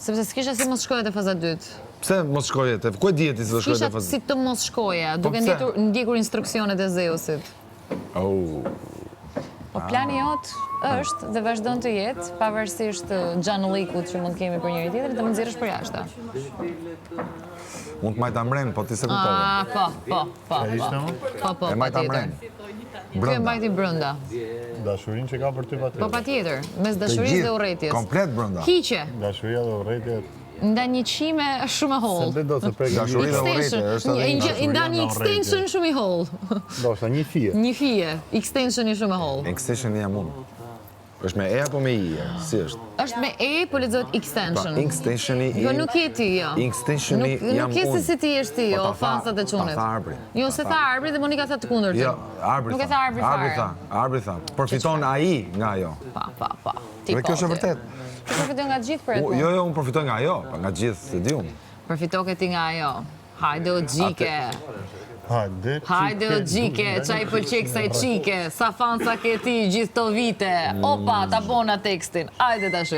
Sepse s'kisha si mos shkoje te faza dytë. Pse mos shkoje te? Ku e dihet ti se do shkoje te Kisha faza? si të mos shkoja, duke ndjekur instruksionet e Zeusit. Oh. Po plani jot është dhe vazhdon të jetë, pavarësisht xhanullikut që mund kemi për njëri tjetrin, të më nxjerrësh për jashtë. Unë të majta mren, po ti se kuptove. Po. E majta mren. Ky e majti brenda. Dashurin që ka për ty patjetër. Po patjetër, mes dashurisë dhe urrëties. Komplet brenda. Hiqe. Dashuria dhe urrëtiet. Nda një qime shumë e holl. Se do të prek Dashuria dhe urrëtia është edhe nda një extension shumë i holl. ndoshta një fije. Një fije, extensioni shumë e holl. Extension jam unë. Është me E apo me I? Si është? Është me E, po lexohet extension. Extensioni Jo, nuk je ti, jo. Extensioni jam Nuk je unë. se si ti je ti, jo, fansat e çunit. Ta tha Arbri. Jo, se tha Arbri dhe Monika tha të kundërtën. Jo, Arbri Nuk e tha Arbri fare. Arbri tha. Përfiton ai nga ajo. Pa. Dhe kjo është e vërtet. Ti përfiton nga gjithë për e Jo, unë përfitoj nga ajo, pa nga gjithë, se di unë. Përfito ti nga ajo. Hajde o gjike. Hajde o gjike, qaj pëlqej kësaj qike. Sa fansa ke ti gjithë të vite. Opa, ta bona tekstin. Hajde tash.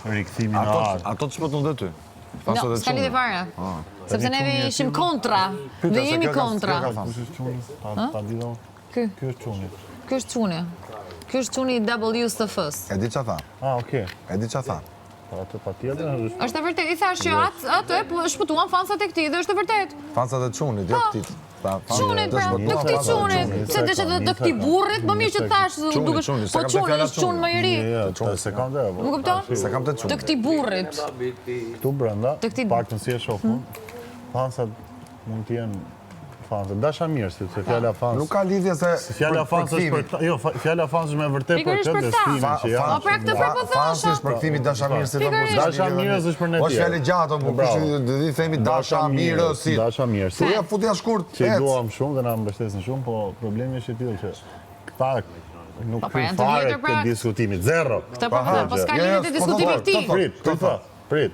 Rikthimi në art. Ato të shpëtun dhe ty. No, s'ka lidhje fare. Sepse neve ishim kontra. Dhe jemi kontra. Kush është çuni? Ta di do. Ky. Ky është çuni. Ky është çuni. Ky është çuni i WSTF-s. E di ç'a tha. Okay. E di ç'a tha. Atë patjetër është. Është e vërtetë, i thashë atë po shpëtuan fansat e këtij dhe është e vërtetë. Fansat e çunit, jo këtij. Çunit, pra, të këtij çunit. Se deshe të këtij burrit, më mirë që thash, dukesh. Po çuni është çun më i ri. Çuni se kam dhe. Më kupton? Se kam të çunit. Të këtij burrit. Këtu brenda, Të këtij- paktën si e shohun, fansat mund të jenë fansat dashamirë, sepse fjala fans. Nuk ka lidhje se Fjala fans është për jo, fjala fans është me vërtet për Pikërisht këtë për dhe ta. stimin që Po pra këtë për po Fansi thosha. është përkthimi dashamirës si do mos. Dashamirës është për ne Po tjerë. fjalë gjatë, po kush do të themi dashamirës si. Dashamirës. Si ja futja shkurt. Që i duam shumë dhe na mbështesin shumë, po problemi është i tillë që këta nuk Po, pra, hyn janë të fare vjetër, pra. këtë diskutimit. Zero. Këtë po s'ka lidhje të diskutimit këtij. Prit.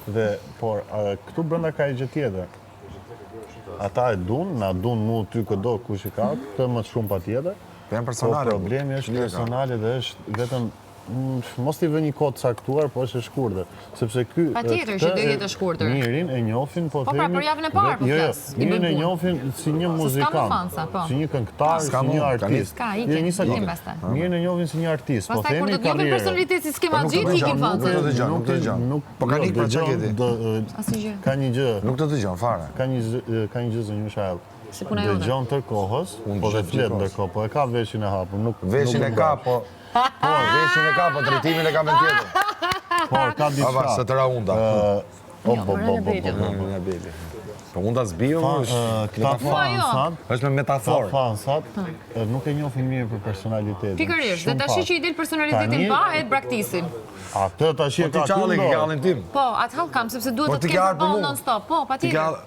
Dhe por këtu brenda ka gjë tjetër. Ata e dun, na dun mu ty këdo kush i ka, këtë më shumë patjetër. Janë Po personale. problemi është personale dhe është vetëm mos t'i vë një kohë të caktuar, po është e shkurtër. Sepse ky Patjetër që do jetë e shkurtër. Mirin e njohin, po Po pra, themi. për javën e parë, po flas, i Mirin bën e punë. njohin si një s'ka më muzikant, fansa, po. si një këngëtar, si S'ka një më, artist. Ska, Jo, ikim, një sekondë. ikim pastaj. Mirin e njohin si një artist, po Pastaj kur themi do të njohin personalitet si skema gjithë, ikim fansat. Nuk të dëgjon. Po ka një për çka ke ti? Asnjë gjë. Ka një gjë, Nuk të dëgjon fare. ka një gjë zonjusha ellë. Si puna jote. Dëgjon tër kohës, po dhe flet ndërkohë, po e ka veshin e hapur, nuk Veshin e ka, po veshin e ka, po drejtimin e ka vend tjetër. Po, ka Ava, se diçka. të ra unda. Po unda zbiu, Këta fansat, është me metaforë. fansat nuk e njohin mirë për personalitetin. Pikërisht, dhe Shumë tash pak. që i del personalitetin Tani- pa, e braktisin. Atë tash e Po ti ka qalli ke këndo. hallin tim. Po, atë hall kam, sepse duhet Po të ti të ke kemë ardhur për përballë mu. non-stop. Po, Ti patjetër. ka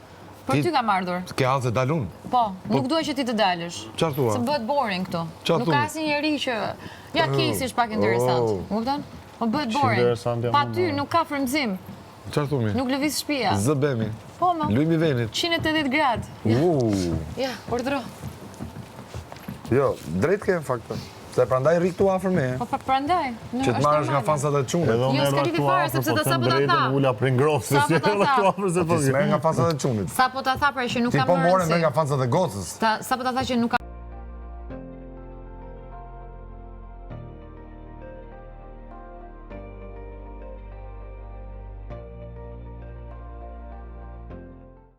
Për ty kam ardhur. ke hallë se dalun. Po, nuk duhet që ti të dalësh. Çfarë thua? Se bëhet boring këtu. Çfarë Nuk thua? ka asnjë njeri që ja kesish pak interesant. Oh. Më kupton? Po bëhet Interesant boring. jam Pa unë, ty mo. nuk ka frymëzim. Çfarë thumi? Nuk lëviz shtëpia. Zëbemi. Po, më. Lujmi venit. 180 gradë. Ja, urdhro. Jo, drejt ke në fakt. Se prandaj rri këtu afër me. Po prandaj. Që të marrësh nga fansat e çunit. Edhe unë Jo, s'ka erdha lidhje këtu fare, afër, sepse po ta them sapo ta drejtën, tha. ula prej ngrohtë, se Sapo si ta erdha tha. këtu afër se po Ti s'merr nga fansat e çunit. Sa po ta tha pra që nuk Ti ka po more rëndësi. nga fansat e gocës. Sa po ta tha që nuk ka